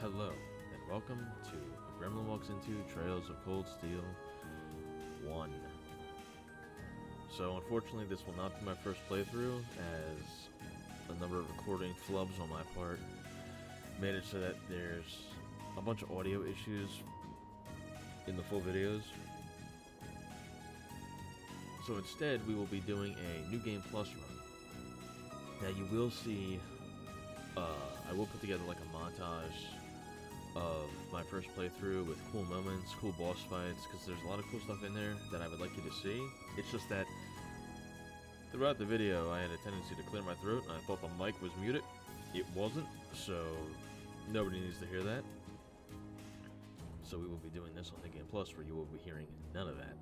Hello, and welcome to A Gremlin Walks Into Trails of Cold Steel 1. So unfortunately this will not be my first playthrough, as a number of recording flubs on my part made it so that there's a bunch of audio issues in the full videos. So instead we will be doing a New Game Plus run. Now you will see, I will put together like a montage of my first playthrough with cool moments, cool boss fights, because there's a lot of cool stuff in there that I would like you to see. It's just that throughout the video I had a tendency to clear my throat and I thought the mic was muted. It wasn't, so nobody needs to hear that. So we will be doing this on the Game Plus where you will be hearing none of that.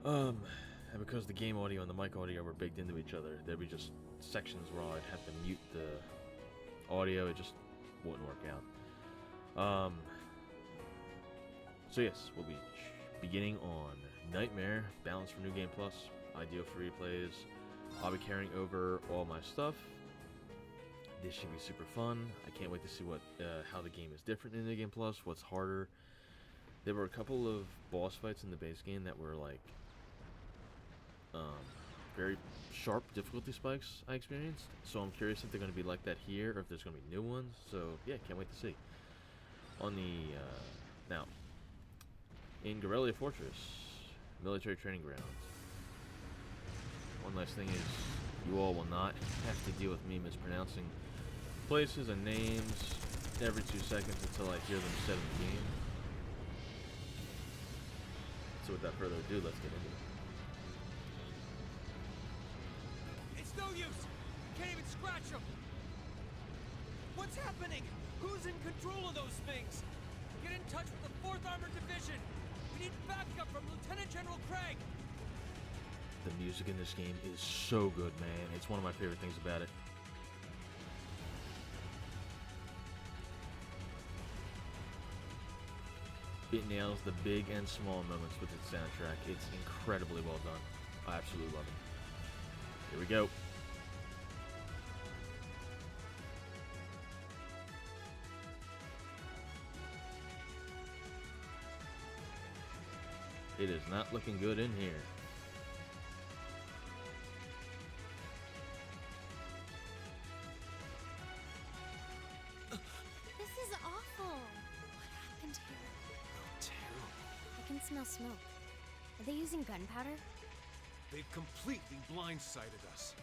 And because the game audio and the mic audio were baked into each other, there'd be just sections where I'd have to mute the audio. It just wouldn't work out. So yes, we'll be beginning on Nightmare, balanced for New Game Plus, ideal for replays. I'll be carrying over all my stuff. This should be super fun. I can't wait to see what how the game is different in New Game Plus, what's harder. There were a couple of boss fights in the base game that were like very sharp difficulty spikes I experienced, so I'm curious if they're going to be like that here or if there's going to be new ones. So yeah, can't wait to see. On the now in Guerrilla Fortress, military training grounds. One nice thing is you all will not have to deal with me mispronouncing places and names every 2 seconds until I hear them said in the game. So without further ado, let's get into it. It's no use! Can't even scratch them! What's happening? Who's in control of those things? Get in touch with the 4th Armored Division! We need backup from Lieutenant General Craig! The music in this game is so good, man. It's one of my favorite things about it. It nails the big and small moments with its soundtrack. It's incredibly well done. I absolutely love it. Here we go. It is not looking good in here. This is awful. What happened here? Terrible. I can smell smoke. Are they using gunpowder? They've completely blindsided us.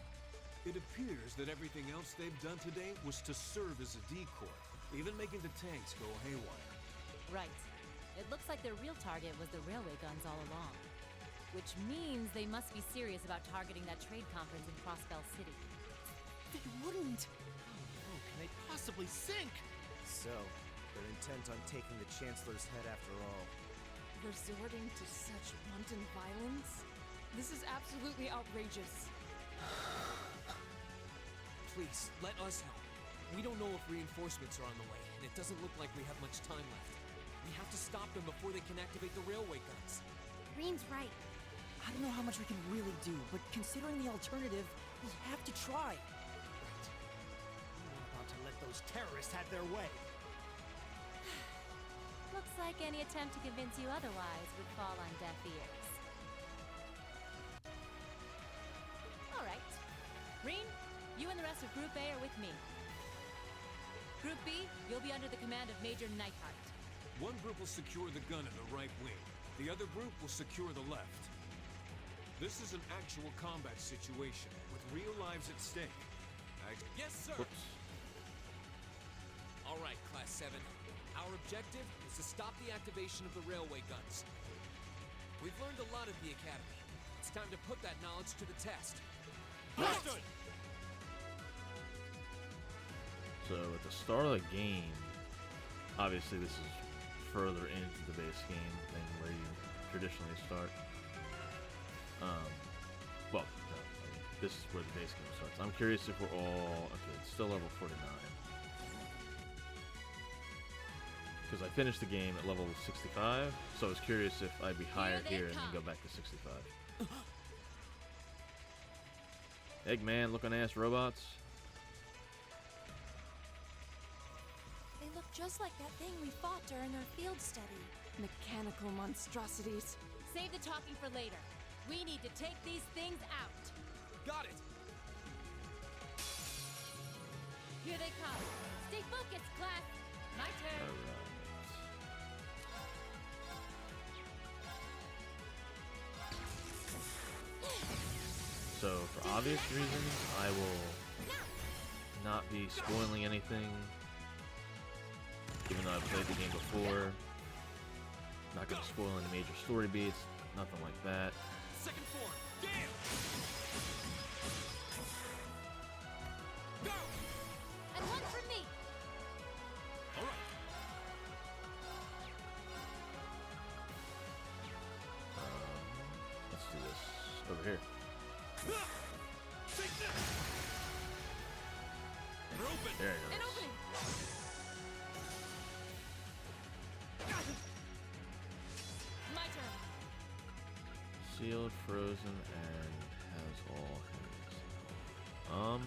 It appears that everything else they've done today was to serve as a decoy, even making the tanks go haywire. Right. It looks like their real target was the railway guns all along. Which means they must be serious about targeting that trade conference in Crossbell City. They wouldn't! How can they possibly sink? So, they're intent on taking the Chancellor's head after all. Resorting to such wanton violence? This is absolutely outrageous. Please, let us help. We don't know if reinforcements are on the way, and it doesn't look like we have much time left. We have to stop them before they can activate the railway guns. Green's right. I don't know how much we can really do, but considering the alternative, we have to try. Right. We're not about to let those terrorists have their way. Looks like any attempt to convince you otherwise would fall on deaf ears. All right. Reen, you and the rest of Group A are with me. Group B, you'll be under the command of Major Neidhart. One group will secure the gun in the right wing. The other group will secure the left. This is an actual combat situation, with real lives at stake. Yes, sir! Whoops. All right, Class 7. Our objective is to stop the activation of the railway guns. We've learned a lot at the Academy. It's time to put that knowledge to the test. Understood! So at the start of the game, obviously this is further into the base game than where you traditionally start. Well, no, this is where the base game starts. I'm curious if we're all... Okay, it's still level 49. Because I finished the game at level 65, so I was curious if I'd be higher here and then go back to 65. Eggman looking ass robots. They look Just like that thing we fought during our field study. Mechanical monstrosities. Save the talking for later. We need to take these things out. Got it! Here they come. Stay focused, class. My turn. Alright. So, for obvious reasons, I will not be spoiling anything. Even though I've played the game before. Not gonna spoil any major story beats, nothing like that. Second form, Gale! Go! And one for me. All right. Let's do this over here. Take this! We're open! Very An nice. opening! My turn. Sealed, frozen, and has all hands.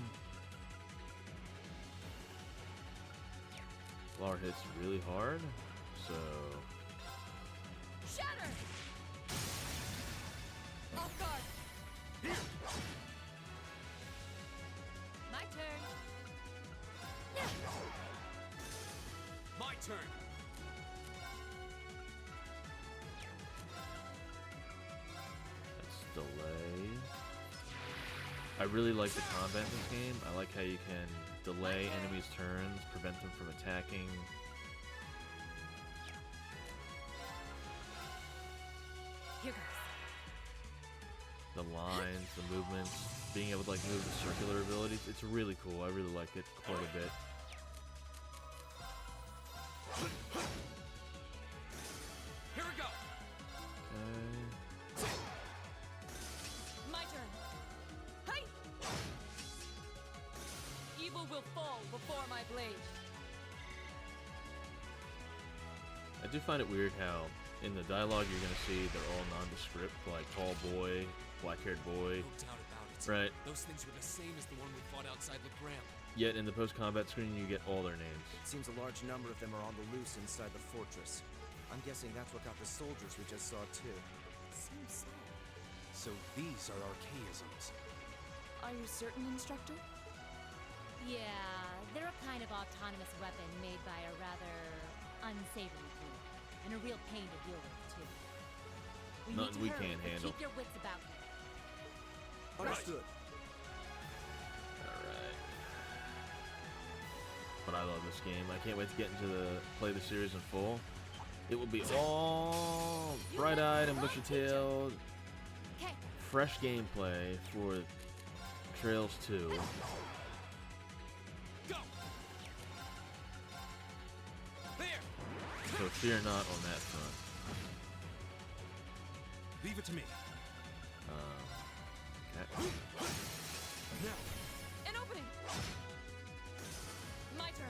Flower hits really hard, so Shatter! Off guard. My turn. My turn! let's delay. I really like the combat in this game. I like how you can delay enemies' turns, prevent them from attacking. Here goes. The lines, the movements, being able to like move the circular abilities. It's really cool. I really like it quite a bit. Here we go! Okay. My turn. Hey! Evil will fall before my blade. I do find it weird how in the dialogue you're gonna see they're all nondescript, like tall boy, black-haired boy. No doubt about it. Right. Those things were the same as the one we fought outside LeGrand. Yet in the post-combat screen you get all their names. It seems a large number of them are on the loose inside the fortress. I'm guessing that's what got the soldiers we just saw too. Seems so. So these are archaisms. Are you certain, Instructor? Yeah, they're a kind of autonomous weapon made by a rather unsavory group. And a real pain to deal with, too. We Nothing need we to hurry, can't but handle. keep your wits about you. Understood. Alright. But I love this game. I can't wait to get into play the series in full. It will be all bright-eyed and bushy-tailed, Okay, fresh gameplay for Trails 2. Go! There! So fear not on that front. Leave it to me. Okay. Now, An opening. My turn.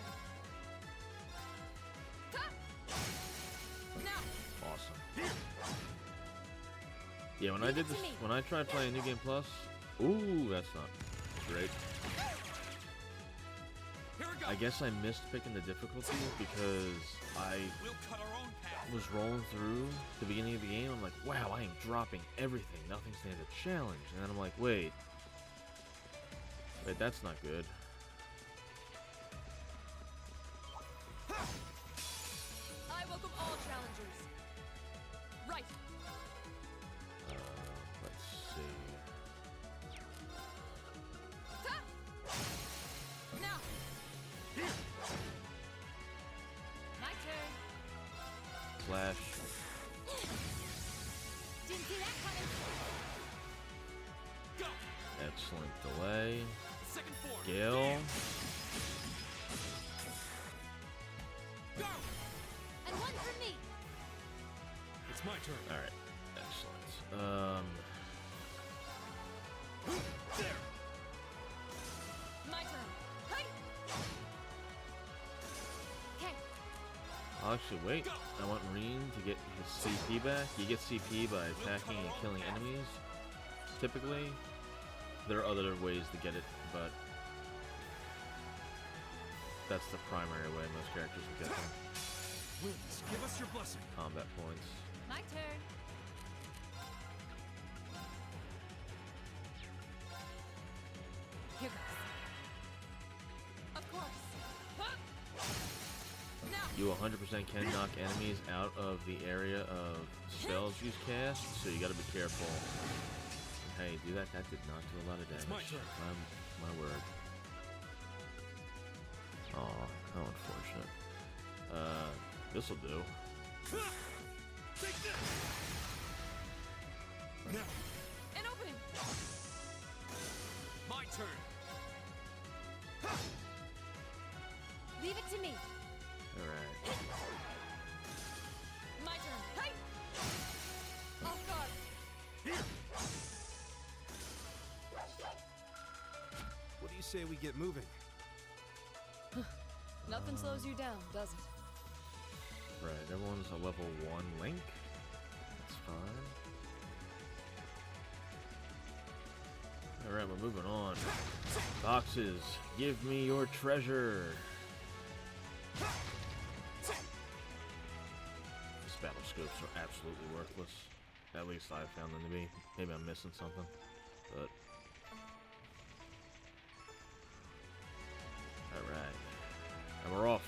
Ha! Now. Awesome. Yeah, when I Leave did it to this, me. when I tried playing New Game Plus, ooh, that's not great. Here we go! I guess I missed picking the difficulty because I We'll cut our own path. was rolling through the beginning of the game. I'm like, wow, I am dropping everything. Nothing stands a challenge. And then I'm like, wait, that's not good. I welcome all challengers. Right. Let's see. Ha! Now. my turn. Flash. Didn't see that coming. Go! Excellent delay. Second form. Gale. Go! And one for me. it's my turn. All right. Excellent. There! My turn. Hey! Okay, I'll actually wait. I want Reen to get his CP back. You get CP by attacking and killing enemies. Typically, there are other ways to get it, but that's the primary way most characters will get them. Winds, give us your blessing. Combat points. My turn. Here goes. Of course. Huh? Now. You 100% can knock enemies out of the area of spells you cast, so you gotta be careful. Hey, do that. That did not do a lot of damage. It's my turn. My word. Aw, how unfortunate. This'll do. Take this. Now, An opening! my turn. Leave it to me. Alright. My turn. Hey! Off guard. Here. What do you say we get moving? Nothing slows you down, does it? Right, everyone's a level 1 Link. That's fine. Alright, we're moving on. Boxes, give me your treasure. These battle scopes are absolutely worthless. At least I found them to be. Maybe I'm missing something. But alright. And we're off.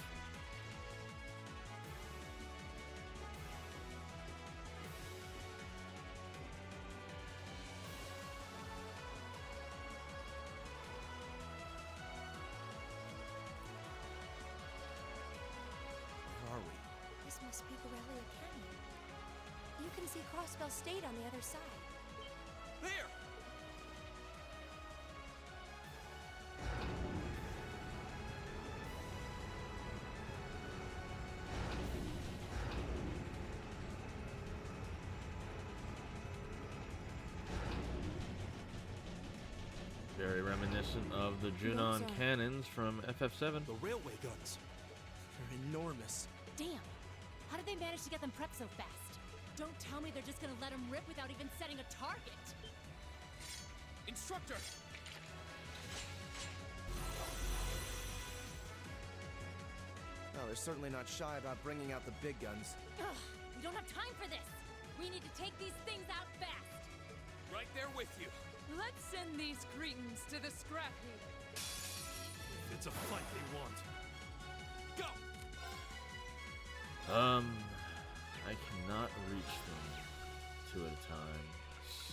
Where are we? This must be Corellia Canyon. You can see Crossbell State on the other side. There! Very reminiscent of the Junon What's, cannons from FF7. The railway guns. They're enormous. Damn. How did they manage to get them prepped so fast? Don't tell me they're just gonna let them rip without even setting a target. Instructor! No, they're certainly not shy about bringing out the big guns. Ugh, we don't have time for this. We need to take these things out fast. Right there with you. Let's send these cretins to the scrap heap. It's a fight they want. Go! I cannot reach them 2 at a time.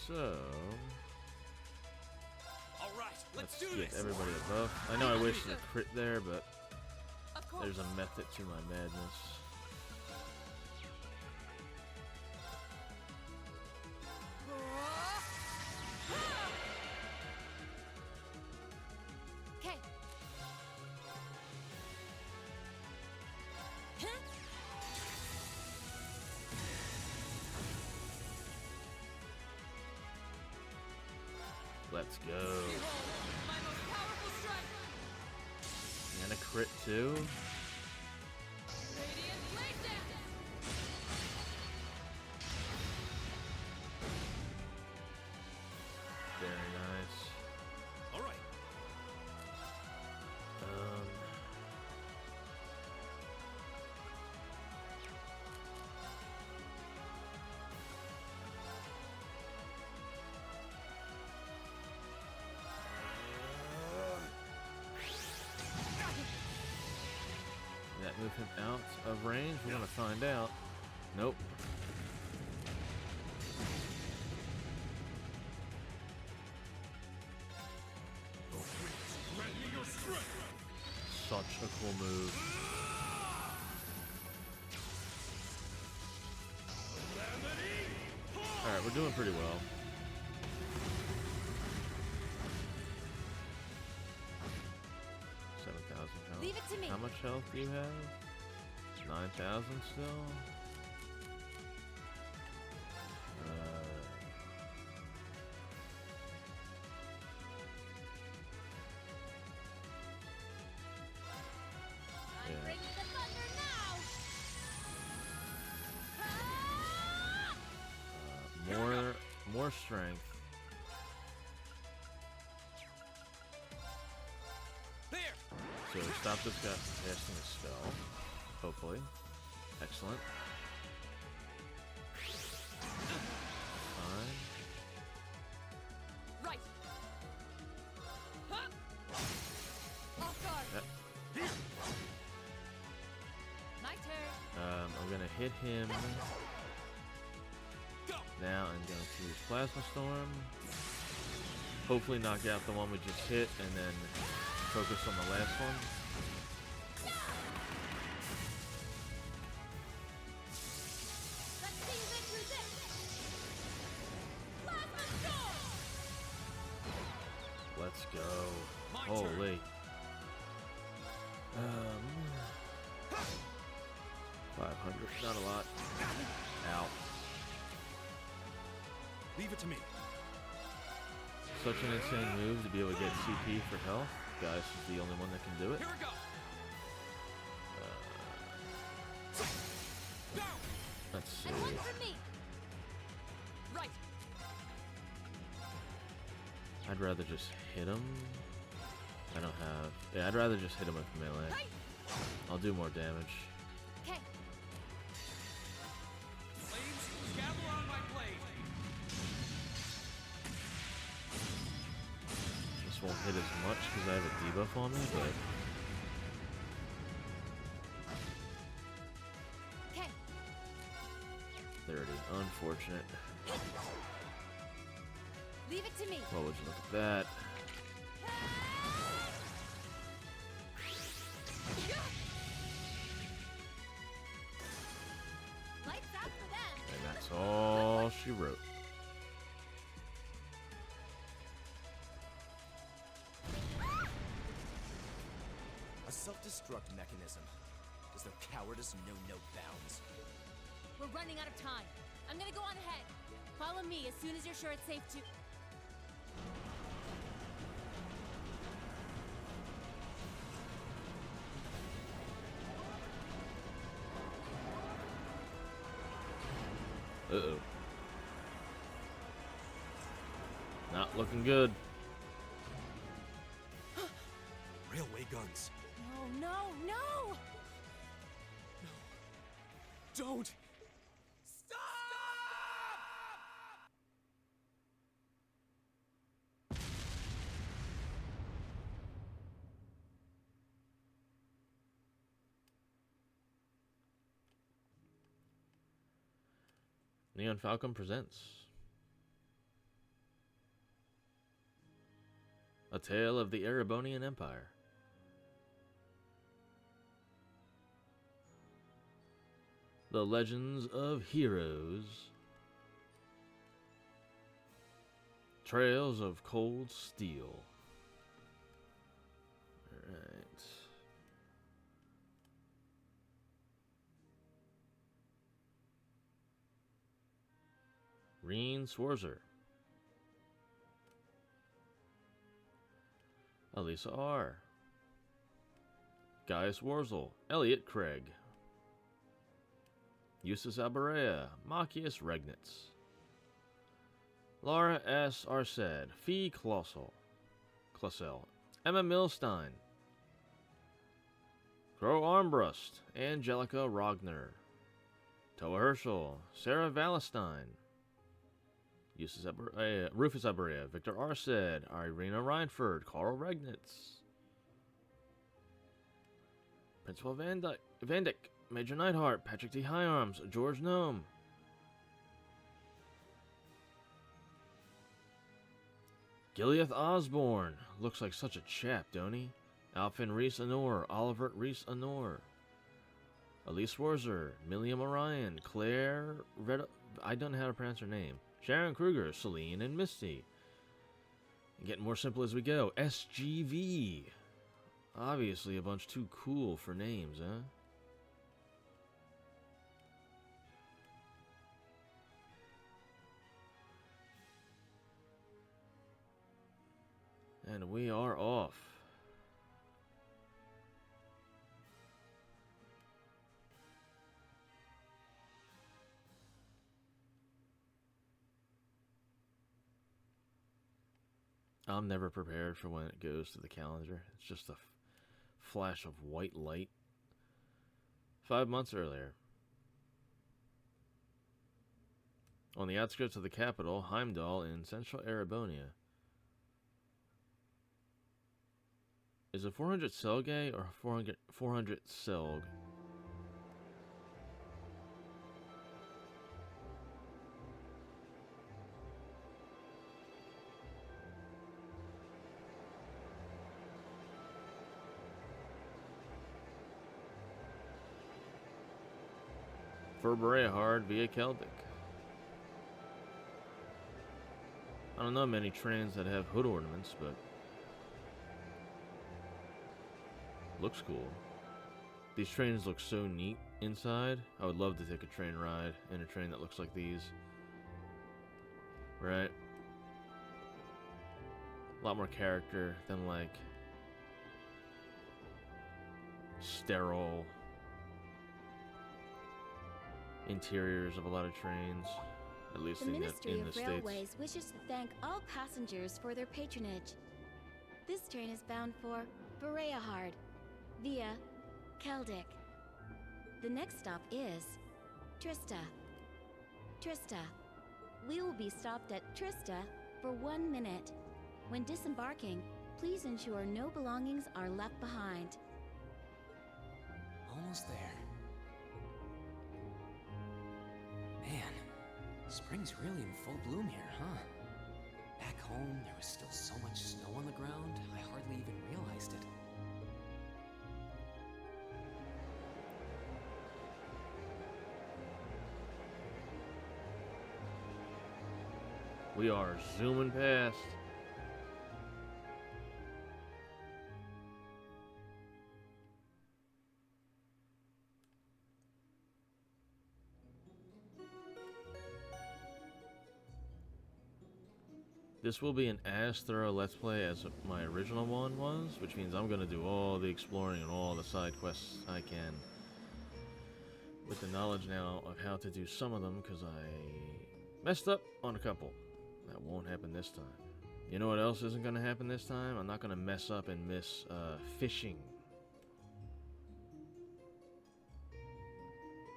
So All right, let's do get this. everybody a buff. I know I wasted a crit there, but Of course. there's a method to my madness. Okay. Let's go. Behold, my most powerful strike! And a crit too. Radiant blade dance! Very nice. All right. That move him out of range? We're gonna find out. Nope. Grant me your strength. Such a cool move. Alright, we're doing pretty well. Leave it to me. How much health do you have? 9,000 still? I'm Yeah. bringing the thunder now. Ah! More strength. There! So stop this guy from casting a spell. Hopefully. Excellent. Fine. Right. Huh? Off guard. Yep. My turn. I'm gonna hit him now and go to his Plasma Storm. Hopefully knock out the one we just hit and then focus on the last one. Let's see you get through this. Plasma storm. Let's go. My Holy. 500, not a lot. Ow. Leave it to me. Such an insane move to be able to get CP for health. Guys is the only one that can do it. Here we go. Let's see. And one for me. Right. I'd rather just hit him. I don't have... Yeah, I'd rather just hit him with melee. Hey. I'll do more damage. Okay. Flames, gavel on my blade. This won't hit as much because I have a debuff on me, but... Okay. 30. Unfortunate. Leave it to me. Well, would you look at that? Lights out for them. And that's all she wrote. A self-destruct mechanism. Does their cowardice know no bounds? We're running out of time. I'm gonna go on ahead. Follow me as soon as you're sure it's safe to. Uh-oh. Not looking good. Railway guns. No, no, no! Don't. Neon Falcon presents A Tale of the Erebonian Empire. The Legends of Heroes. Trails of Cold Steel. Alright. Reen Swarzer. Elisa R. Gaius Warzel. Elliot Craig. Eustace Alberea. Machias Regnitz. Laura S. Arced. Fee Klossel. Emma Milstein. Crow Armbrust. Angelica Rogner. Toa Herschel. Sarah Valestein. Rufus Alberea, Victor Arced, Irina Reinford, Carl Regnitz, Principal Van Dyck, Major Neidhart, Patrick T. Higharms, George Nome, Gileath Osborne, looks like such a chap, don't he? Alfin Reese Honor, Oliver Reese Honor, Elise Swarzer, Milliam Orion, Claire I don't know how to pronounce her name. Sharon Kruger, Celine, and Misty. And getting more simple as we go. SGV. Obviously a bunch too cool for names, huh? And we are off. I'm never prepared for when it goes to the calendar. It's just a flash of white light. 5 months earlier. On the outskirts of the capital, Heimdall in central Erebonia. Is it 400 Selge or 400 Selg? For Berehard via Celtic. I don't know many trains that have hood ornaments, but looks cool. These trains look so neat inside. I would love to take a train ride in a train that looks like these. Right? A lot more character than like sterile interiors of a lot of trains, at least The in the Ministry of States. Railways wishes to thank all passengers for their patronage. This train is bound for Berehard via Keldic. The next stop is Trista. Trista. We will be stopped at Trista for 1 minute. When disembarking, please ensure no belongings are left behind. Almost there. Man, spring's really in full bloom here, huh? Back home, there was still so much snow on the ground, I hardly even realized it. We are zooming past. This will be an as thorough Let's Play as my original one was, which means I'm going to do all the exploring and all the side quests I can. With the knowledge now of how to do some of them, because I messed up on a couple. That won't happen this time. You know what else isn't going to happen this time? I'm not going to mess up and miss fishing.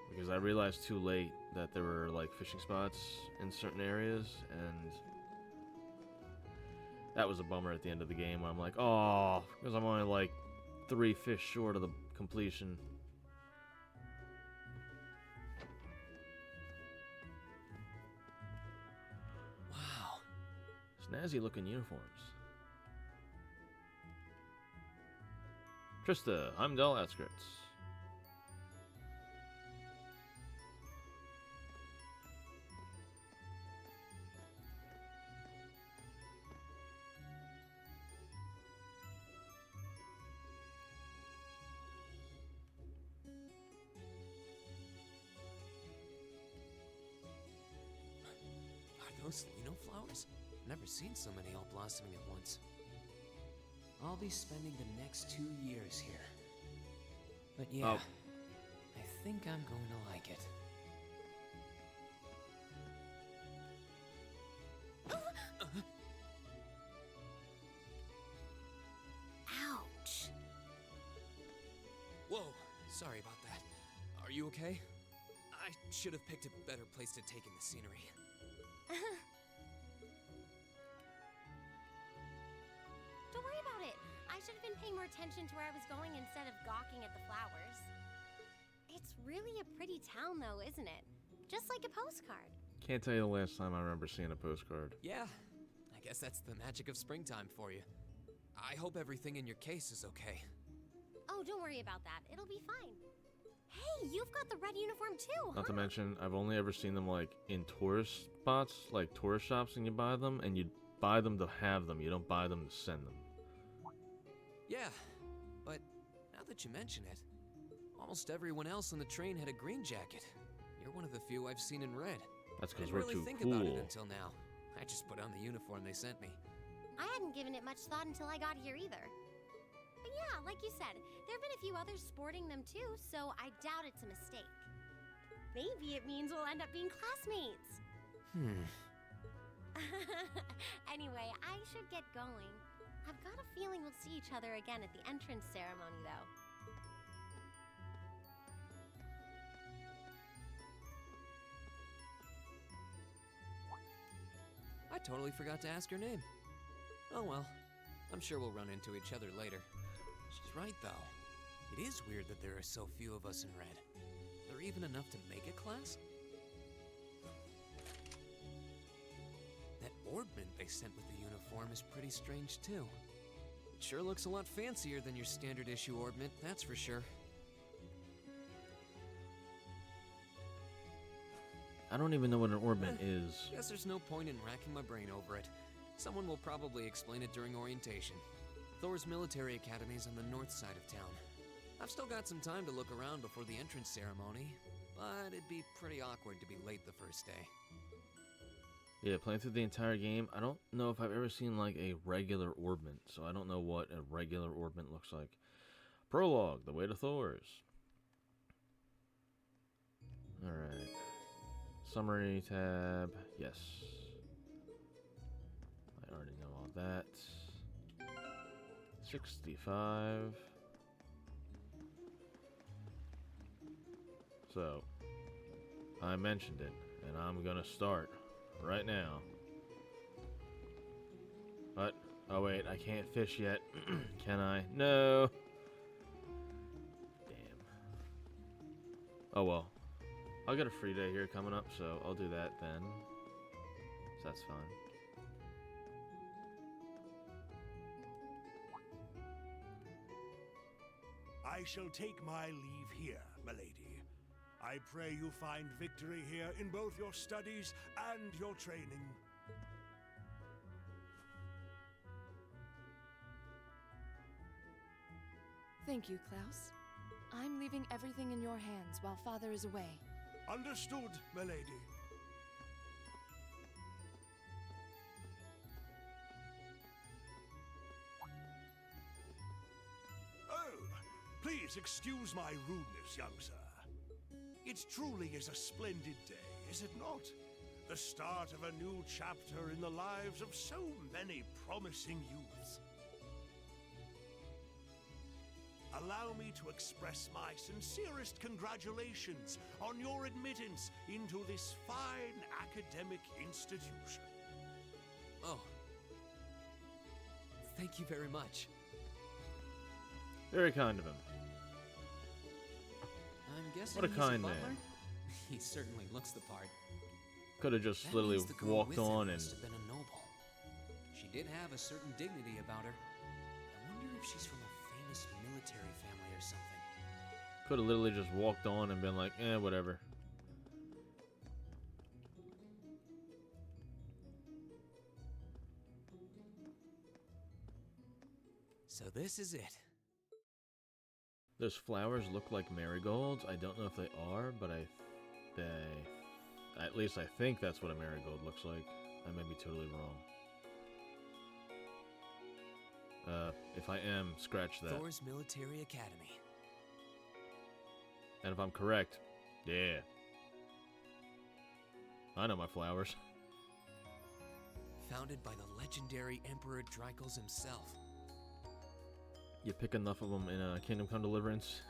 Because I realized too late that there were like fishing spots in certain areas, and that was a bummer at the end of the game when I'm like, oh, because I'm only like 3 fish short of the completion. Wow. Snazzy looking uniforms. Trista, Heimdall outskirts. Are those Lino flowers? Never seen so many all blossoming at once. I'll be spending the next 2 years here. But yeah, Oh. I think I'm going to like it. Ouch. Whoa, sorry about that. Are you okay? I should have picked a better place to take in the scenery. Don't worry about it. I should have been paying more attention to where I was going instead of gawking at the flowers. It's really a pretty town, though, isn't it? Just like a postcard. Can't tell you the last time I remember seeing a postcard. Yeah, I guess that's the magic of springtime for you. I hope everything in your case is okay. Oh, don't worry about that. It'll be fine. Hey, you've got the red uniform too, huh? Not to mention, I've only ever seen them like in tourist spots, like tourist shops, and you buy them, and you buy them to have them. You don't buy them to send them. Yeah, but now that you mention it, almost everyone else on the train had a green jacket. You're one of the few I've seen in red. That's I because didn't we're really too think about it cool. until now. I just put on the uniform they sent me. I hadn't given it much thought until I got here either. But yeah, like you said, there have been a few others sporting them too, so I doubt it's a mistake. Maybe it means we'll end up being classmates. Anyway, I should get going. I've got a feeling we'll see each other again at the entrance ceremony, though. I totally forgot to ask her name. Oh well, I'm sure we'll run into each other later. She's right, though. It is weird that there are so few of us in red. Are there even enough to make a class? That orbment they sent with the uniform is pretty strange, too. It sure looks a lot fancier than your standard issue orbment, that's for sure. I don't even know what an orbment is. Guess there's no point in racking my brain over it. Someone will probably explain it during orientation. Thor's military academy is on the north side of town. I've still got some time to look around before the entrance ceremony, but it'd be pretty awkward to be late the first day. Yeah, playing through the entire game, I don't know if I've ever seen like a regular orbment, so I don't know what a regular orbment looks like. Prologue, The Way to Thor's. Alright. Summary tab, yes. I already know all that. 65. So, I mentioned it, and I'm gonna start right now. What? Oh wait, I can't fish yet. Can I? No! Damn. Oh well. I'll get a free day here coming up, so I'll do that then. So that's fine. I shall take my leave here, milady. I pray you find victory here in both your studies and your training. Thank you, Klaus. I'm leaving everything in your hands while Father is away. Understood, milady. Oh, please excuse my rudeness, young sir. It truly is a splendid day, is it not? The start of a new chapter in the lives of so many promising youths. Allow me to express my sincerest congratulations on your admittance into this fine academic institution. Oh. Thank you very much. Very kind of him. I'm guessing What a he's kind butler? man. He certainly looks the part. Could have just That literally means the girl walked with him on and... must have been a noble. She did have a certain dignity about her. I wonder if she's from a famous military family or something. Could have literally just walked on and been like, eh, whatever. So this is it. Those flowers look like marigolds. I don't know if they are, but at least I think that's what a marigold looks like. I may be totally wrong. If I am, scratch that. Thor's Military Academy. And if I'm correct, yeah. I know my flowers. Founded by the legendary Emperor Drycles himself. You pick enough of them in Kingdom Come Deliverance,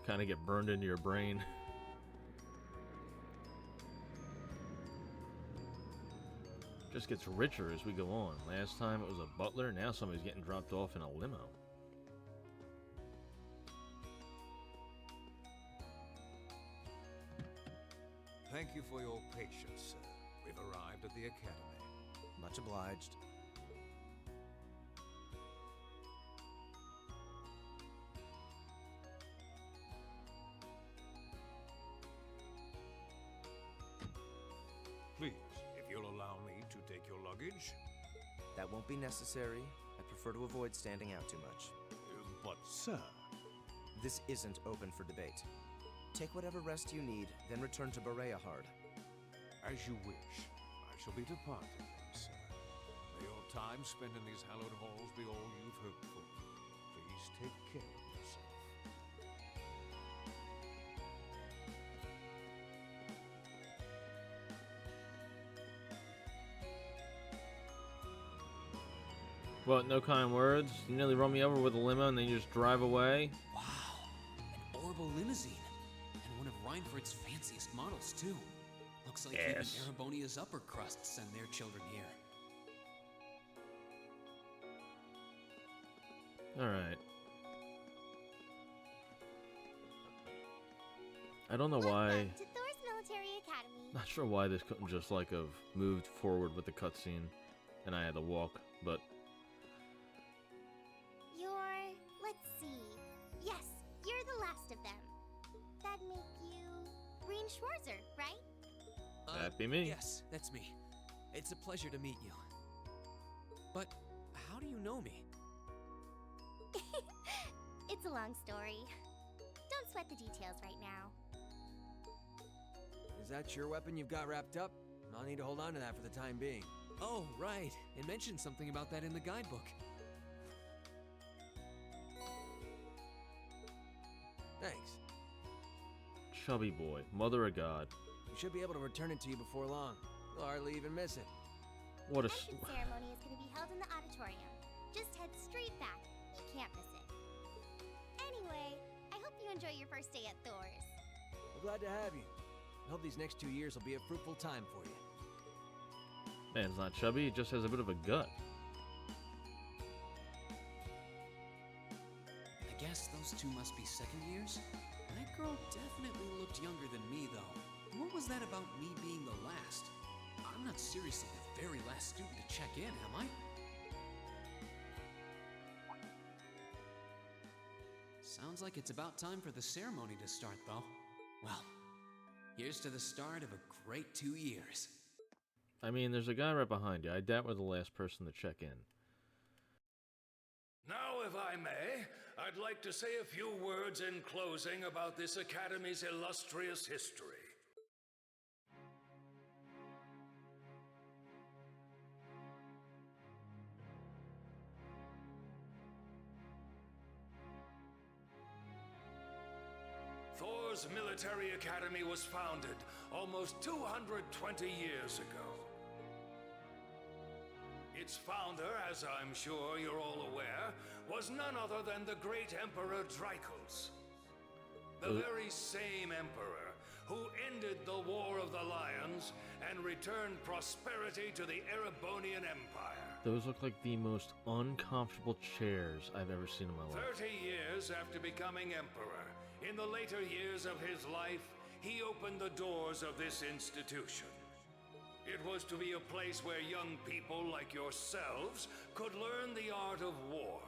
kind of get burned into your brain. Just gets richer as we go on. Last time it was a butler, now somebody's getting dropped off in a limo. Thank you for your patience, sir. We've arrived at the academy. Much obliged. Please, if you'll allow me to take your luggage. That won't be necessary. I prefer to avoid standing out too much. But, sir... This isn't open for debate. Take whatever rest you need, then return to Bereahard. As you wish. I shall be departing, sir. May your time spent in these hallowed halls be all you've hoped for. Please take care of yourself. What, no kind words? You nearly run me over with a limo and then you just drive away? Wow, an orbital limousine. And one of Reinford's fanciest models, too. Looks like Yes. even Erebonia's upper crust send their children here. Alright. I don't know why. Welcome to Thor's Military Academy. Not sure why this couldn't just like have moved forward with the cutscene and I had to walk, but Let's see. Yes, you're the last of them. That'd make you Green Schwarzer, right? that'd be me. Yes, that's me. It's a pleasure to meet you. But how do you know me? It's a long story. Don't sweat the details right now. Is that your weapon you've got wrapped up? I'll need to hold on to that for the time being. Oh, right. It mentioned something about that in the guidebook. Thanks. Chubby boy, mother of God. We should be able to return it to you before long. You'll hardly even miss it. What a Entrance ceremony is going to be held in the auditorium. Just head straight back. You can't miss it. Anyway, I hope you enjoy your first day at Thor's. We're glad to have you. I hope these next 2 years will be a fruitful time for you. man's not chubby, he just has a bit of a gut. I guess those two must be second years? That girl definitely looked younger than me, though. What was that about me being the last? I'm not seriously the very last student to check in, am I? Sounds like it's about time for the ceremony to start, though. Well, here's to the start of a great 2 years. I mean, there's a guy right behind you. I doubt we're the last person to check in. Now, if I may, I'd like to say a few words in closing about this Academy's illustrious history. Thor's Military Academy was founded almost 220 years ago. Its founder, as I'm sure you're all aware, was none other than the great Emperor Drycles. The very same emperor who ended the War of the Lions and returned prosperity to the Erebonian Empire. Those look like the most uncomfortable chairs I've ever seen in my life. 30 years after becoming emperor, in the later years of his life, he opened the doors of this institution. It was to be a place where young people like yourselves could learn the art of war.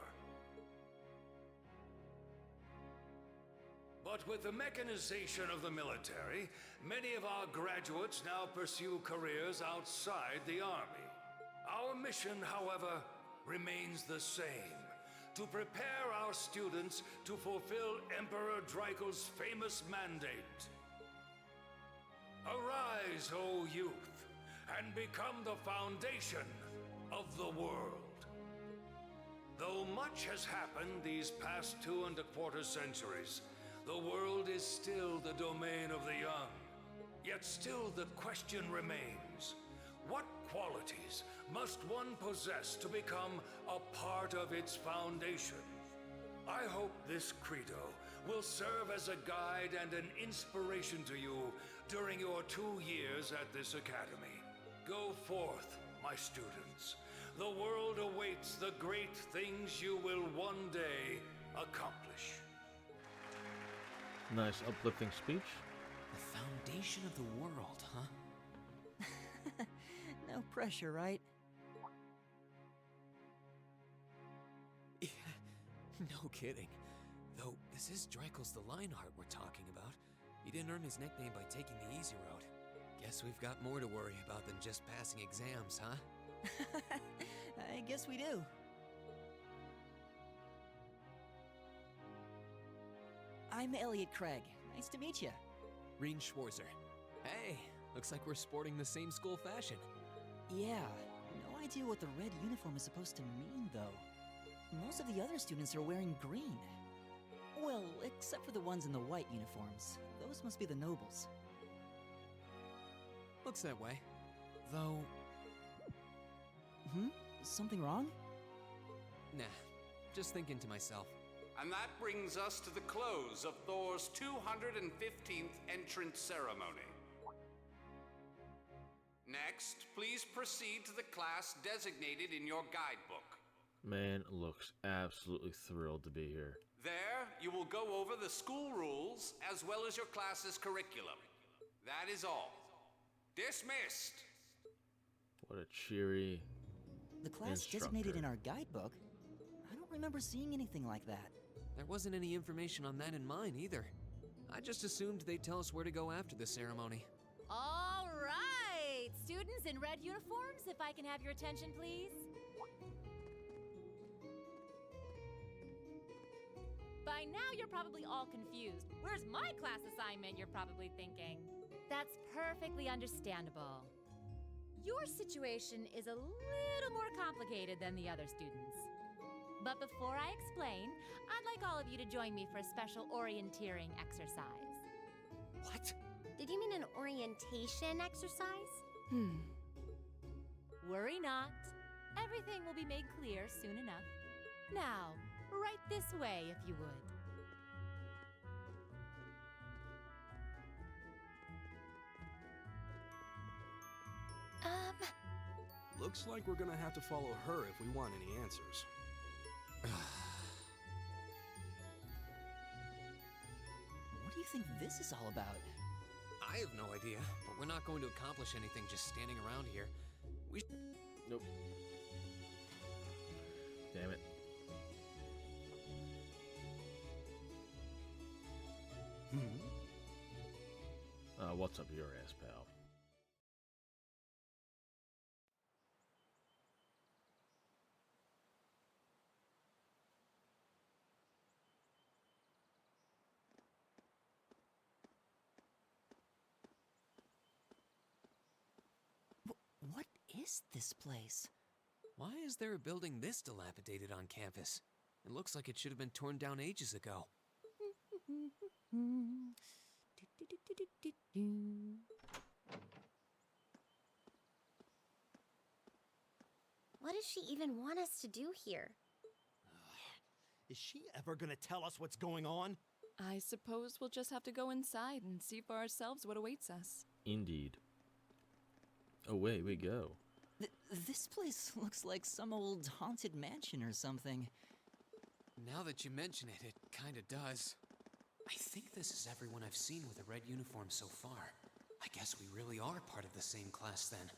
But with the mechanization of the military, many of our graduates now pursue careers outside the army. Our mission, however, remains the same: to prepare our students to fulfill Emperor Drycles' famous mandate. Arise, O youth, and become the foundation of the world. Though much has happened these past 2¼ centuries, the world is still the domain of the young. Yet still the question remains: what qualities must one possess to become a part of its foundation? I hope this credo will serve as a guide and an inspiration to you during your 2 years at this academy. Go forth, my students. The world awaits the great things you will one day accomplish. Nice uplifting speech. The foundation of the world, huh? No pressure, right? No kidding. Though, this is Drycles the Lionheart we're talking about. He didn't earn his nickname by taking the easy road. Guess we've got more to worry about than just passing exams, huh? I guess we do. I'm Elliot Craig. Nice to meet you. Reen Schwarzer. Hey, looks like we're sporting the same school fashion. Yeah, no idea what the red uniform is supposed to mean, though. Most of the other students are wearing green. Well, except for the ones in the white uniforms. Those must be the nobles. Looks that way. Though... Something wrong? Nah, just thinking to myself. And that brings us to the close of Thor's 215th entrance ceremony. Next, please proceed to the class designated in your guidebook. Man looks absolutely thrilled to be here. There, you will go over the school rules as well as your class's curriculum. That is all. Dismissed! What a cheery The class designated in our guidebook? I don't remember seeing anything like that. There wasn't any information on that in mine either. I just assumed they'd tell us where to go after the ceremony. All right! Students in red uniforms, if I can have your attention, please. By now, you're probably all confused. Where's my class assignment, you're probably thinking. That's perfectly understandable. Your situation is a little more complicated than the other students. But before I explain, I'd like all of you to join me for a special orienteering exercise. What? Did you mean an orientation exercise? Worry not. Everything will be made clear soon enough. Now, right this way, if you would. Looks like we're gonna have to follow her if we want any answers. What do you think this is all about? I have no idea, but we're not going to accomplish anything just standing around here. Nope. Damn it. What's up your ass, pal? What is this place? Why is there a building this dilapidated on campus? It looks like it should have been torn down ages ago. What does she even want us to do here? Is she ever gonna tell us what's going on? I suppose we'll just have to go inside and see for ourselves what awaits us. Indeed. Away we go. This place looks like some old haunted mansion or something. Now that you mention it, it kinda does. I think this is everyone I've seen with a red uniform so far. I guess we really are part of the same class then.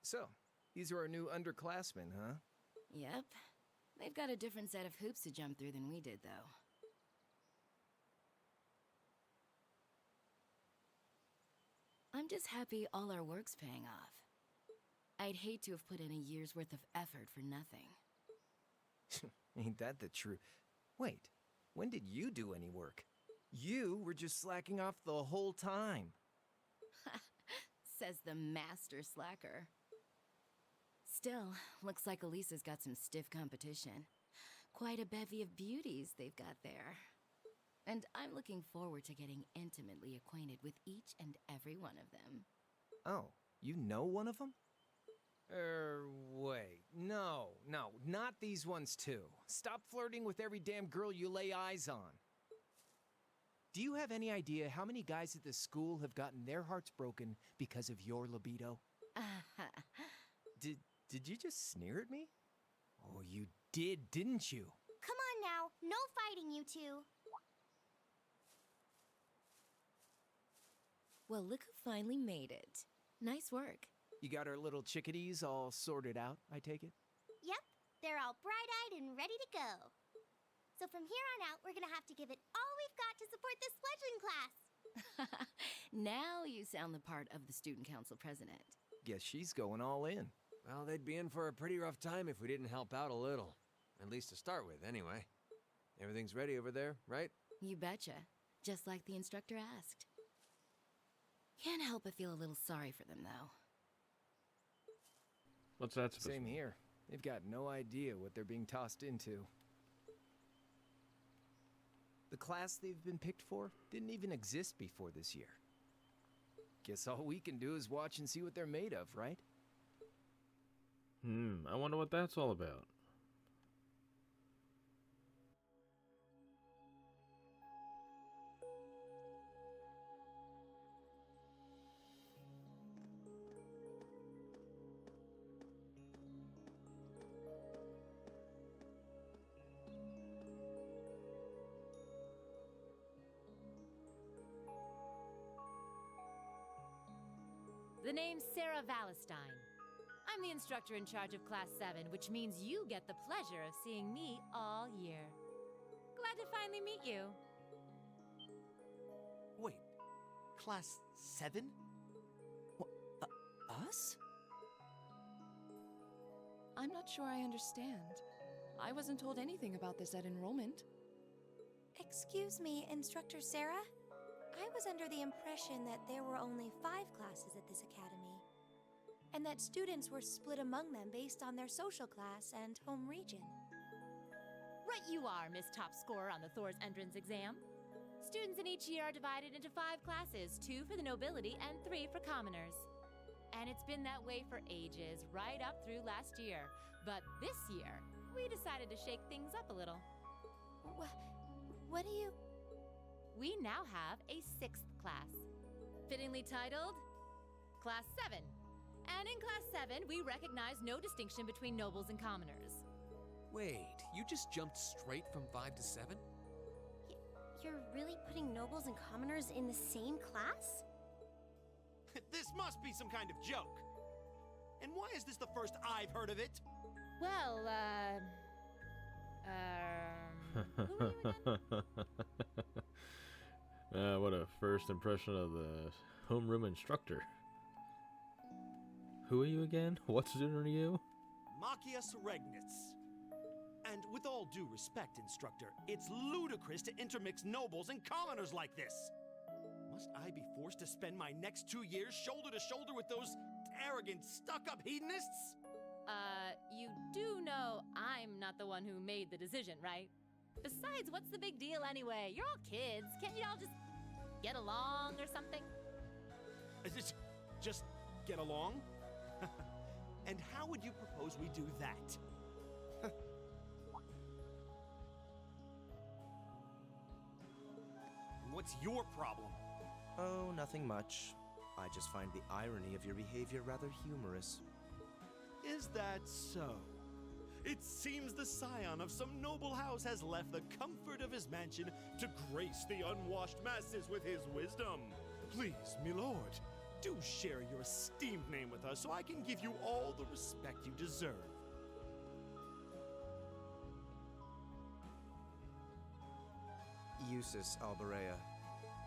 So, these are our new underclassmen, huh? Yep. They've got a different set of hoops to jump through than we did, though. I'm just happy all our work's paying off. I'd hate to have put in a year's worth of effort for nothing. Ain't that the truth? Wait, when did you do any work? You were just slacking off the whole time. Says the master slacker. Still, looks like Elisa's got some stiff competition. Quite a bevy of beauties they've got there. And I'm looking forward to getting intimately acquainted with each and every one of them. Oh, you know one of them? Wait. No, not these ones too. Stop flirting with every damn girl you lay eyes on. Do you have any idea how many guys at this school have gotten their hearts broken because of your libido? Did you just sneer at me? Oh, you did, didn't you? Come on now, no fighting, you two. Well, look who finally made it. Nice work. You got our little chickadees all sorted out, I take it? Yep, they're all bright-eyed and ready to go. So from here on out, we're gonna have to give it all we've got to support this sledging class. Now you sound the part of the student council president. Guess she's going all in. Well, they'd be in for a pretty rough time if we didn't help out a little. At least to start with, anyway. Everything's ready over there, right? You betcha. Just like the instructor asked. Can't help but feel a little sorry for them, though. What's that supposed to Same mean? here. They've got no idea what they're being tossed into. The class they've been picked for didn't even exist before this year. Guess all we can do is watch and see what they're made of, right? I wonder what that's all about. The name's Sarah Valestine. I'm the instructor in charge of Class 7, which means you get the pleasure of seeing me all year. Glad to finally meet you. Wait, Class 7? Us? I'm not sure I understand. I wasn't told anything about this at enrollment. Excuse me, Instructor Sarah? I was under the impression that there were only 5 classes at this academy, and that students were split among them based on their social class and home region. Right you are, Miss Top Scorer on the Thor's entrance exam. Students in each year are divided into 5 classes, 2 for the nobility and 3 for commoners. And it's been that way for ages, right up through last year. But this year, we decided to shake things up a little. What do you... We now have a 6th class, fittingly titled Class 7. And in Class 7, we recognize no distinction between nobles and commoners. Wait, you just jumped straight from 5 to 7? You're really putting nobles and commoners in the same class? This must be some kind of joke. And why is this the first I've heard of it? Well, who are you again? What a first impression of the homeroom instructor. Who are you again? What student are you? Machias Regnitz. And with all due respect, Instructor, it's ludicrous to intermix nobles and commoners like this. Must I be forced to spend my next 2 years shoulder to shoulder with those arrogant, stuck-up hedonists? You do know I'm not the one who made the decision, right? Besides, what's the big deal anyway? You're all kids. Can't you all just get along or something? Just get along? And how would you propose we do that? What's your problem? Oh, nothing much. I just find the irony of your behavior rather humorous. Is that so? It seems the scion of some noble house has left the comfort of his mansion to grace the unwashed masses with his wisdom. Please, my lord, do share your esteemed name with us so I can give you all the respect you deserve. Eustace Alberea.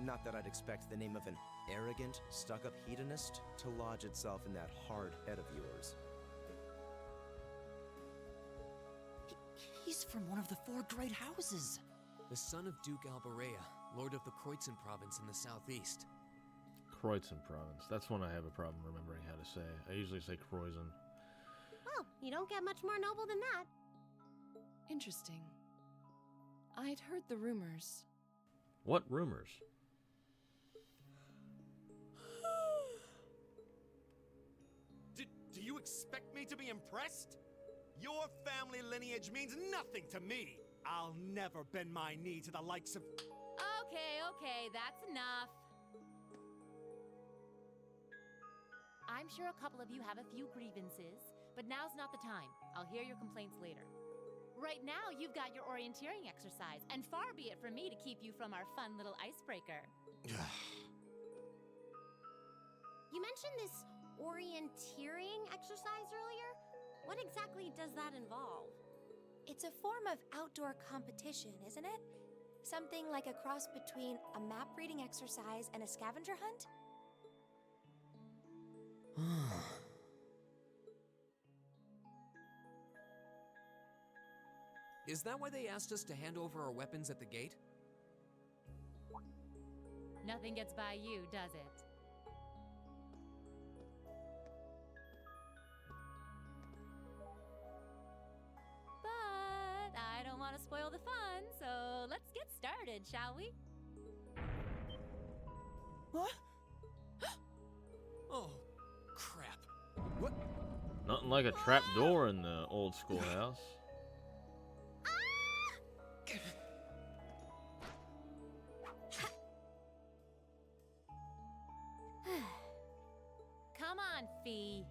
Not that I'd expect the name of an arrogant, stuck-up hedonist to lodge itself in that hard head of yours. He's from one of the 4 great houses. The son of Duke Alberea, lord of the Kreutzen province in the southeast. Kreutzen province. That's one I have a problem remembering how to say. I usually say Kreuzen. Well, you don't get much more noble than that. Interesting. I'd heard the rumors. What rumors? Do you expect me to be impressed? Your family lineage means nothing to me. I'll never bend my knee to the likes of... Okay, that's enough. I'm sure a couple of you have a few grievances, but now's not the time. I'll hear your complaints later. Right now, you've got your orienteering exercise, and far be it from me to keep you from our fun little icebreaker. You mentioned this orienteering exercise earlier? What exactly does that involve? It's a form of outdoor competition, isn't it? Something like a cross between a map-reading exercise and a scavenger hunt? Is that why they asked us to hand over our weapons at the gate? Nothing gets by you, does it? But I don't want to spoil the fun, so let's get started. started, shall we? What? Oh, crap. What? Nothing like a trap door in the old schoolhouse. Come on, Fee.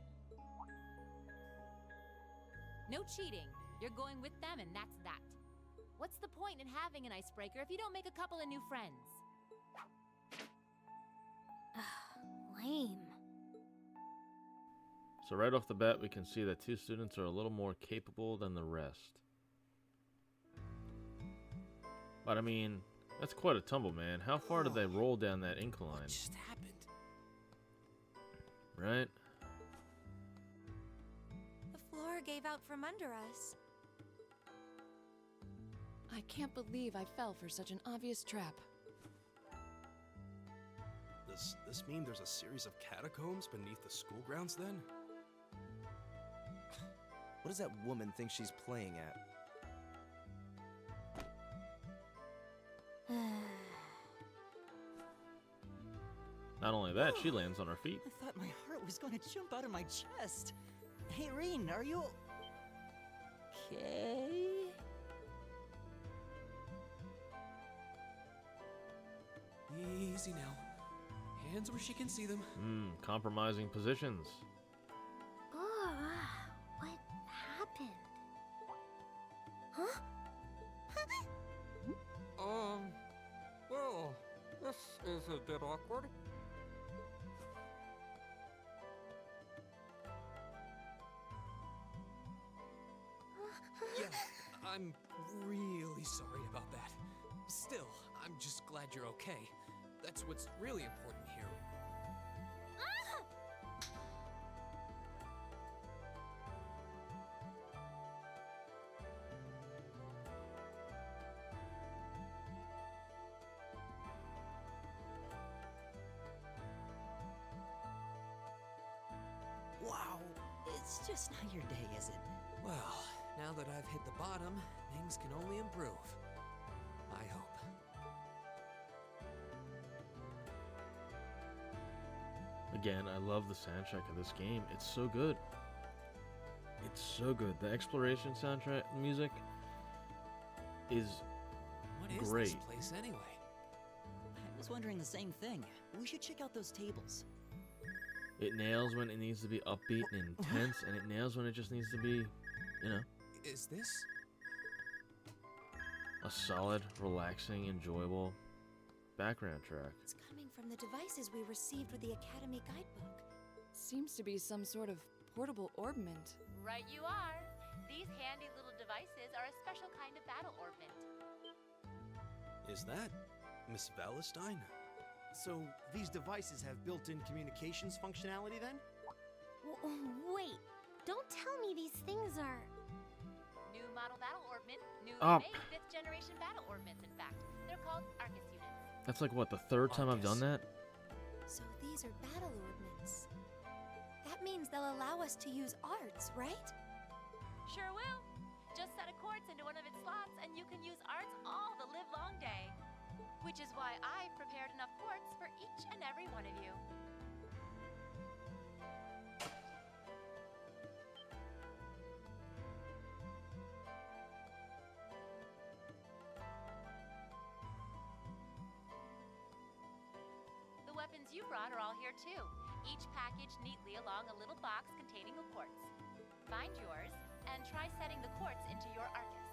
No cheating. You're going with them, and that's that. What's the point in having an icebreaker if you don't make a couple of new friends? Lame. So right off the bat, we can see that 2 students are a little more capable than the rest. But I mean, that's quite a tumble, man. How far did they roll down that incline? What just happened? Right? The floor gave out from under us. I can't believe I fell for such an obvious trap. Does this mean there's a series of catacombs beneath the school grounds then? What does that woman think she's playing at? Not only that, she lands on her feet. I thought my heart was going to jump out of my chest. Hey, Reen, are you okay? Easy now. Hands where she can see them. Compromising positions. Oh, what happened? Huh? Well, this is a bit awkward. Yeah, I'm really sorry about that. Still, I'm just glad you're okay. That's what's really important here. Wow, it's just not your day, is it? Well, now that I've hit the bottom, things can only improve. I hope. Again, I love the soundtrack of this game. It's so good. It's so good. The exploration soundtrack music is What is great. this place anyway? I was wondering the same thing. We should check out those tables. It nails when it needs to be upbeat and intense, and it nails when it just needs to be, you know, Is this? a solid, relaxing, enjoyable background track. It's coming from the devices we received with the Academy guidebook. Seems to be some sort of portable orbment. Right you are. These handy little devices are a special kind of battle orbment. Is that Miss Valentine? So, these devices have built-in communications functionality then? Wait, don't tell me these things are... New model battle orbment, newly Up. made 5th generation battle orbments, in fact. They're called Arcus units. That's like, what, the 3rd time I've done that? So these are battle ordnance. That means they'll allow us to use arts, right? Sure will. Just set a quartz into one of its slots and you can use arts all the livelong day. Which is why I've prepared enough quartz for each and every one of you. The weapons you brought are all here too, each packaged neatly along a little box containing a quartz. Find yours and try setting the quartz into your Arcus.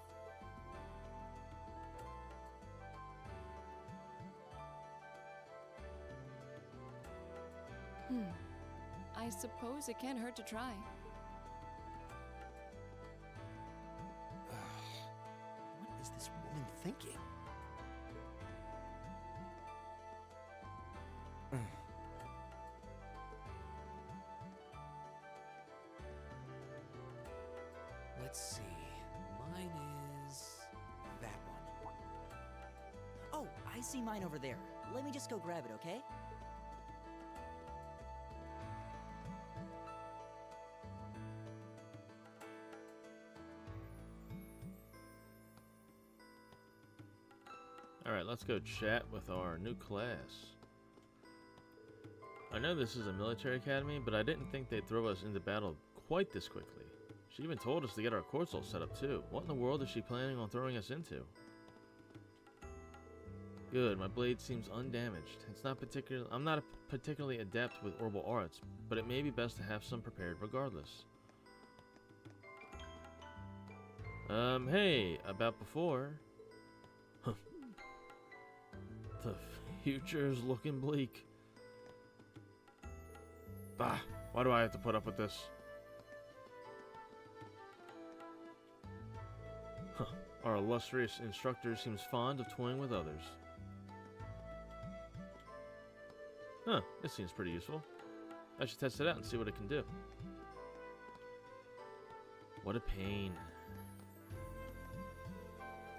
I suppose it can't hurt to try. What is this woman thinking? Let's see. Mine is that one. Oh, I see mine over there. Let me just go grab it, okay? Alright, Alright, let's go chat with our new class. I know this is a military academy, but I didn't think they'd throw us into battle quite this quickly. She even told us to get our course all set up too. What in the world is she planning on throwing us into? Good, my blade seems undamaged. I'm not particularly adept with orbital arts, but it may be best to have some prepared regardless. Hey, about before. The future's looking bleak. Bah, why do I have to put up with this? Huh, our illustrious instructor seems fond of toying with others. Huh, this seems pretty useful. I should test it out and see what it can do. What a pain.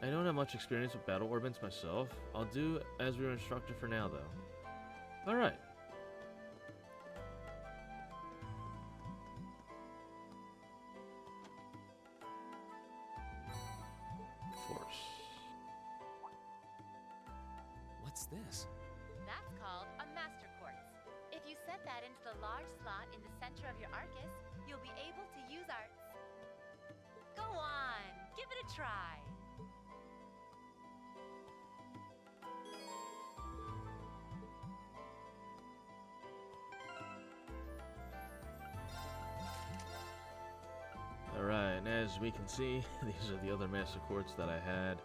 I don't have much experience with battle orbits myself. I'll do as your instructor for now, though. Alright. Force. What's this? That's called a master quartz. If you set that into the large slot in the center of your Arcus, you'll be able to use arts. Go on, give it a try. Alright, and as we can see, these are the other master quartz that I had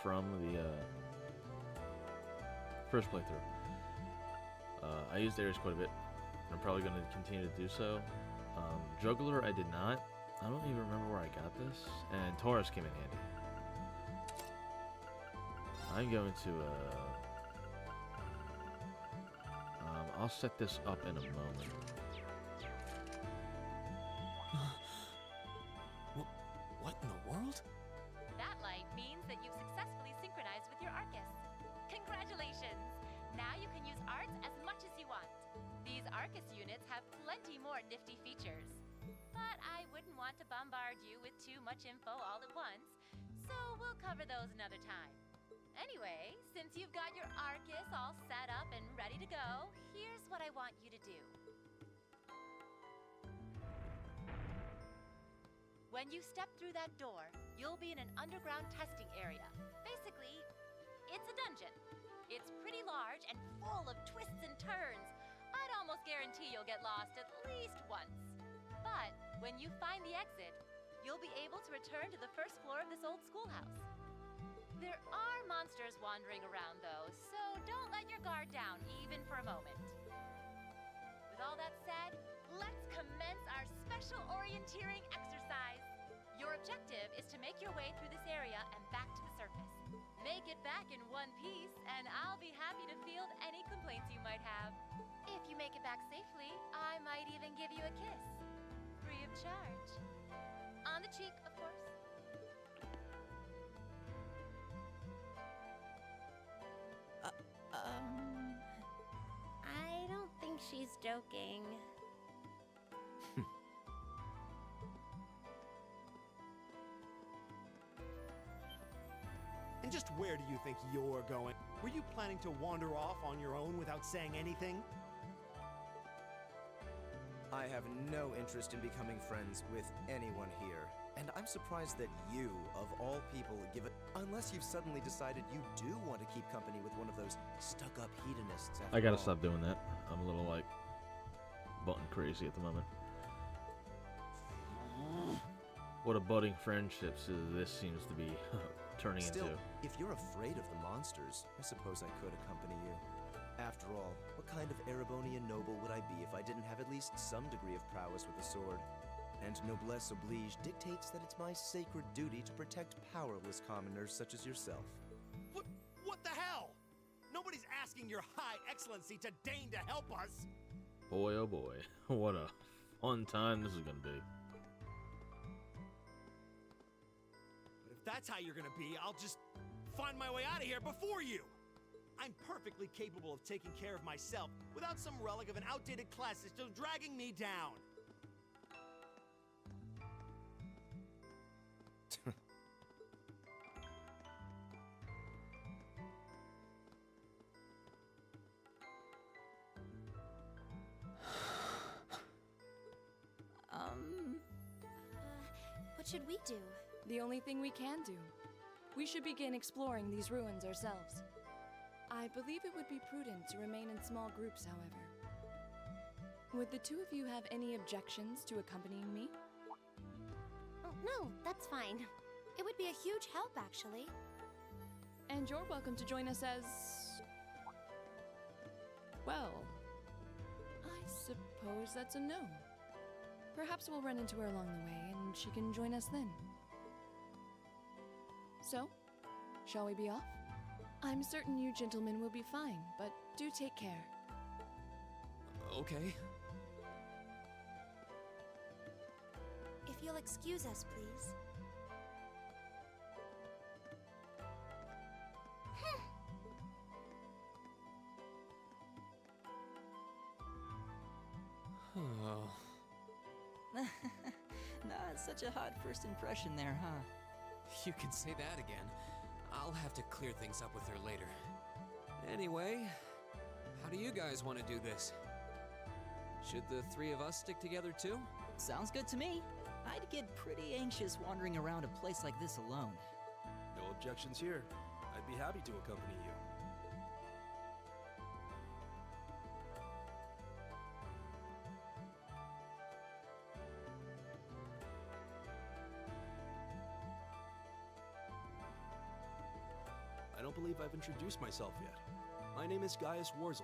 from the first playthrough. I used Ares quite a bit. I'm probably going to continue to do so. Juggler, I did not. I don't even remember where I got this. And Taurus came in handy. I'm going to... I'll set this up in a moment. What in the world? That light means that you've successfully synchronized with your Arcus. Congratulations! Now you can use arts as much as you want. These Arcus units have plenty more nifty features. But I wouldn't want to bombard you with too much info all at once, so we'll cover those another time. Anyway, since you've got your Arcus all set up and ready to go, here's what I want you to do. When you step through that door, you'll be in an underground testing area. Basically, it's a dungeon. It's pretty large and full of twists and turns. I'd almost guarantee you'll get lost at least once. But when you find the exit, you'll be able to return to the first floor of this old schoolhouse. There are monsters wandering around, though, so don't let your guard down, even for a moment. With all that said, let's commence our special orienteering exercise. Your objective is to make your way through this area and back to the surface. Make it back in one piece, and I'll be happy to field any complaints you might have. If you make it back safely, I might even give you a kiss. Free of charge. On the cheek, of course. I don't think she's joking. And just where do you think you're going? Were you planning to wander off on your own without saying anything? I have no interest in becoming friends with anyone here. And I'm surprised that you, of all people, give it... Unless you've suddenly decided you do want to keep company with one of those stuck-up hedonists after I gotta all. stop doing that. I'm a little, like, button crazy at the moment. What a budding friendships this seems to be turning Still, into. if you're afraid of the monsters, I suppose I could accompany you. After all, what kind of Erebonian noble would I be if I didn't have at least some degree of prowess with a sword? And noblesse oblige dictates that it's my sacred duty to protect powerless commoners such as yourself. What the hell? Nobody's asking your high excellency to deign to help us. Boy, oh boy. What a fun time this is gonna be. But if that's how you're gonna be, I'll just find my way out of here before you. I'm perfectly capable of taking care of myself without some relic of an outdated class system dragging me down. What should we do? The only thing we can do. We should begin exploring these ruins ourselves. I believe it would be prudent to remain in small groups, however. Would the two of you have any objections to accompanying me? Oh, no, that's fine. It would be a huge help, actually. And you're welcome to join us as... well, I suppose that's a no. Perhaps we'll run into her along the way, and she can join us then. So, shall we be off? I'm certain you gentlemen will be fine, but do take care. Okay. If you'll excuse us, please. Oh. Not such a hot first impression there, huh? You can say that again. I'll have to clear things up with her later. Anyway, how do you guys want to do this? Should the three of us stick together too? Sounds good to me. I'd get pretty anxious wandering around a place like this alone. No objections here. I'd be happy to accompany you. I don't believe I've introduced myself yet. My name is Gaius Warzel.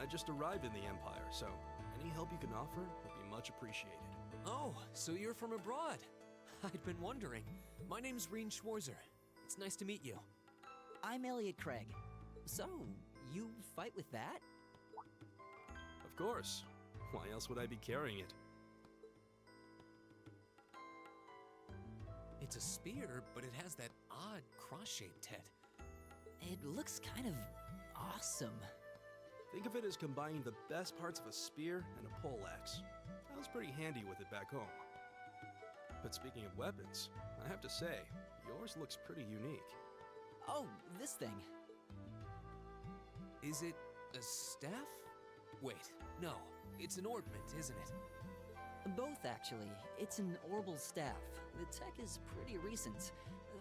I just arrived in the Empire, so any help you can offer would be much appreciated. Oh, so you're from abroad. I'd been wondering. My name's Reen Schwarzer. It's nice to meet you. I'm Elliot Craig. So, you fight with that? Of course. Why else would I be carrying it? It's a spear, but it has that odd cross-shaped head. It looks kind of awesome. Think of it as combining the best parts of a spear and a poleaxe. I was pretty handy with it back home. But speaking of weapons, I have to say, yours looks pretty unique. Oh, this thing. Is it a staff? Wait, no. It's an ornament, isn't it? Both, actually. It's an orbital staff. The tech is pretty recent.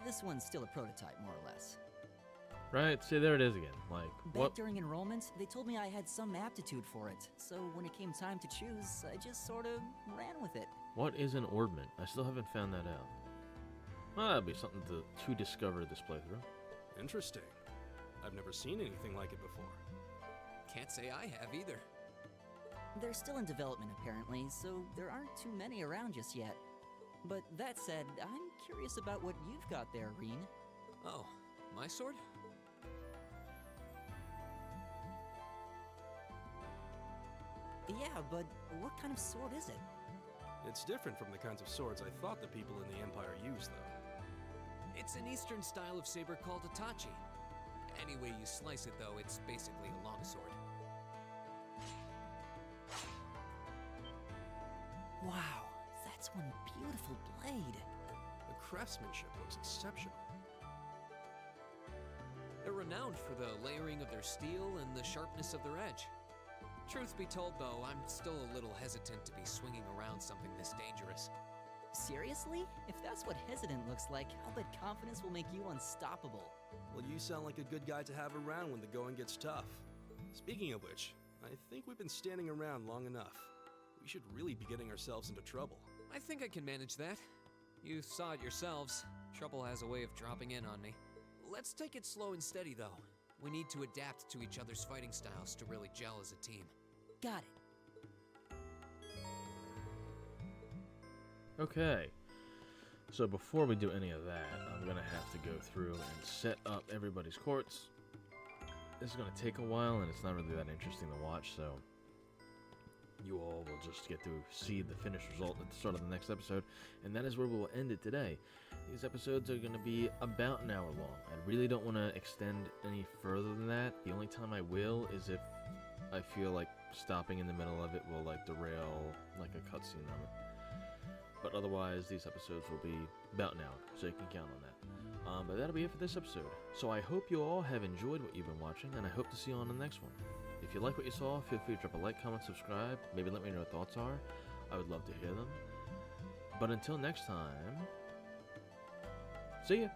This one's still a prototype, more or less. Right, see, there it is again. Like, Back what? during enrollment, they told me I had some aptitude for it. So when it came time to choose, I just sort of ran with it. What is an ornament? I still haven't found that out. Well, that'll be something to discover this playthrough. Interesting. I've never seen anything like it before. Can't say I have either. They're still in development, apparently, so there aren't too many around just yet. But that said, I'm curious about what you've got there, Reen. Oh, my sword? Yeah, but what kind of sword is it? It's different from the kinds of swords I thought the people in the Empire used, though. It's an Eastern style of saber called a tachi. Any way you slice it, though, it's basically a longsword. Wow, that's one beautiful blade. The craftsmanship looks exceptional. They're renowned for the layering of their steel and the sharpness of their edge. Truth be told, though, I'm still a little hesitant to be swinging around something this dangerous. Seriously? If that's what hesitant looks like, I'll bet confidence will make you unstoppable. Well, you sound like a good guy to have around when the going gets tough. Speaking of which, I think we've been standing around long enough. We should really be getting ourselves into trouble. I think I can manage that. You saw it yourselves. Trouble has a way of dropping in on me. Let's take it slow and steady, though. We need to adapt to each other's fighting styles to really gel as a team. Got it. Okay. So before we do any of that, I'm going to have to go through and set up everybody's courts. This is going to take a while, and it's not really that interesting to watch, so you all will just get to see the finished result at the start of the next episode, and that is where we will end it today. These episodes are going to be about an hour long. I really don't want to extend any further than that. The only time I will is if I feel like stopping in the middle of it will like derail like a cutscene of it. But otherwise, these episodes will be about an hour, so you can count on that. But that'll be it for this episode. So I hope you all have enjoyed what you've been watching, and I hope to see you on the next one. If you like what you saw, feel free to drop a like, comment, subscribe. Maybe let me know what your thoughts are. I would love to hear them. But until next time, see ya.